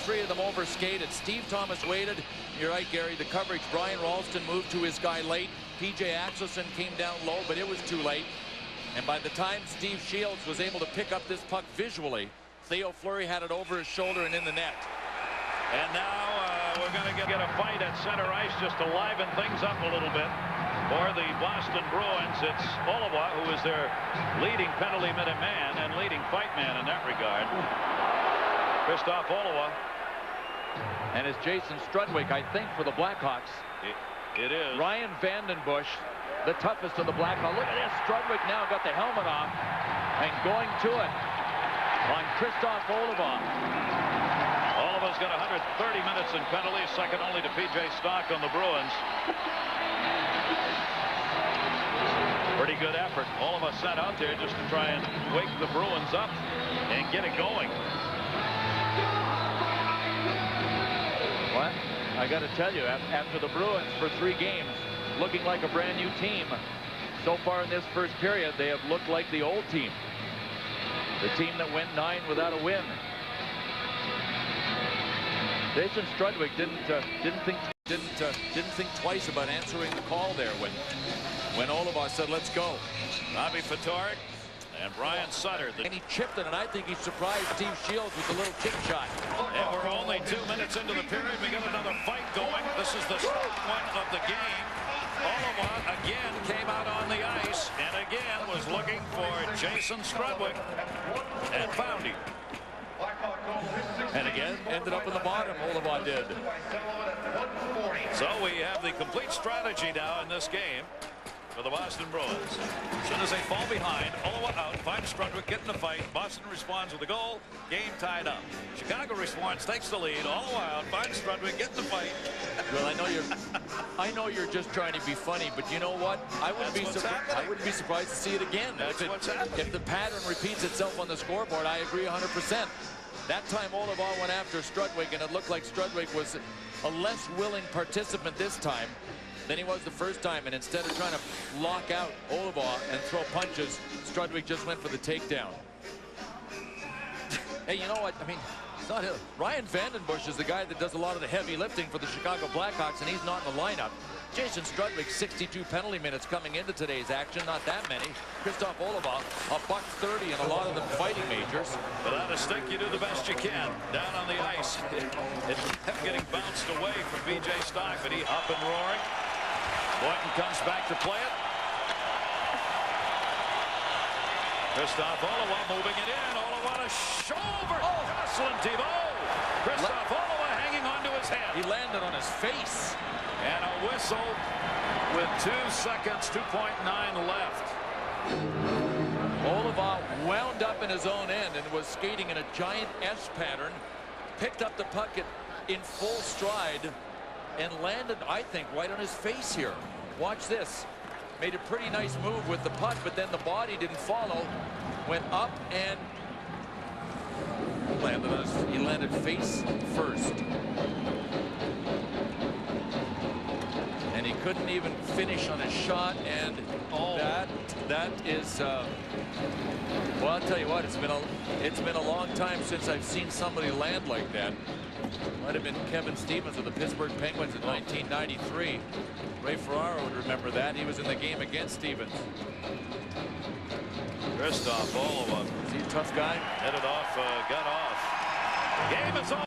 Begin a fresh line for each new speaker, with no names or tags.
three of them overskated. Steve Thomas waited. You're right, Gary. The coverage. Brian Ralston moved to his guy late. PJ Axelson came down low, but it was too late. And by the time Steve Shields was able to pick up this puck visually, Theo Fleury had it over his shoulder and in the net.
And now we're going to get a fight at center ice just to liven things up a little bit. For the Boston Bruins, it's Oliwa, who is their leading penalty minute man and leading fight man in that regard. Krzysztof Oliwa.
And it's Jason Strudwick, I think, for the Blackhawks.
It is.
Ryan Vandenbush, the toughest of the Blackhawks. Look at this. Strudwick now got the helmet off and going to it on Krzysztof Oliwa.
Oliva's got 130 minutes in penalties, second only to P.J. Stock on the Bruins. Pretty good effort. Oliva sent out there just to try and wake the Bruins up and get it going.
What? I got to tell you, after the Bruins for 3 games looking like a brand new team, so far in this first period they have looked like the old team, the team that went 9 without a win. Jason Strudwick didn't think twice about answering the call there when Oliva said, "Let's go."
Bobby Fatorik and Brian Sutter.
And he chipped it, and I think he surprised Steve Shields with the little chip shot.
And we're only 2 minutes into the period. We got another fight going. This is the second one of the game. Oliva again came out on the ice and again was looking for Jason Strudwick and found him.
And again, ended up in the bottom, Oliva did.
So we have the complete strategy now in this game for the Boston Bruins. As soon as they fall behind, Oliva out, finds Strudwick, get in the fight. Boston responds with a goal. Game tied up. Chicago responds, takes the lead. Oliva out, finds Strudwick, get in the fight.
Well, I know you're just trying to be funny, but you know what? I wouldn't be surprised to see it again. If the pattern repeats itself on the scoreboard, I agree 100%. That time Oliva went after Strudwick, and it looked like Strudwick was a less willing participant this time than he was the first time. And instead of trying to lock out Oliva and throw punches, Strudwick just went for the takedown. Hey, you know what? I mean, it's not him. Ryan Vandenbush is the guy that does a lot of the heavy lifting for the Chicago Blackhawks, and he's not in the lineup. Jason Strudwick, 62 penalty minutes coming into today's action. Not that many. Krzysztof Oliwa, $130 and a lot of them fighting majors.
Without a stick, you do the best you can. Down on the ice. It kept getting bounced away from P.J. Stock, but he up and roaring. Boynton comes back to play it. Krzysztof Oliwa moving it in. Oliwa to shoulder. Oh, Jocelyn Thibault. Krzysztof Oliwa hanging onto his head.
He landed on his face.
And a whistle with 2 seconds, 2.9 left.
Oliva wound up in his own end and was skating in a giant S pattern. Picked up the puck in full stride and landed, I think, right on his face here. Watch this. Made a pretty nice move with the puck, but then the body didn't follow. Went up and he landed face first. And he couldn't even finish on his shot, and that is well, I'll tell you what, it's been a long time since I've seen somebody land like that. Might have been Kevin Stevens of the Pittsburgh Penguins in 1993. Ray Ferraro would remember that. He was in the game against Stevens.
Krzysztof Oliwa.
Is he a tough guy?
Headed off, got off. Game is over.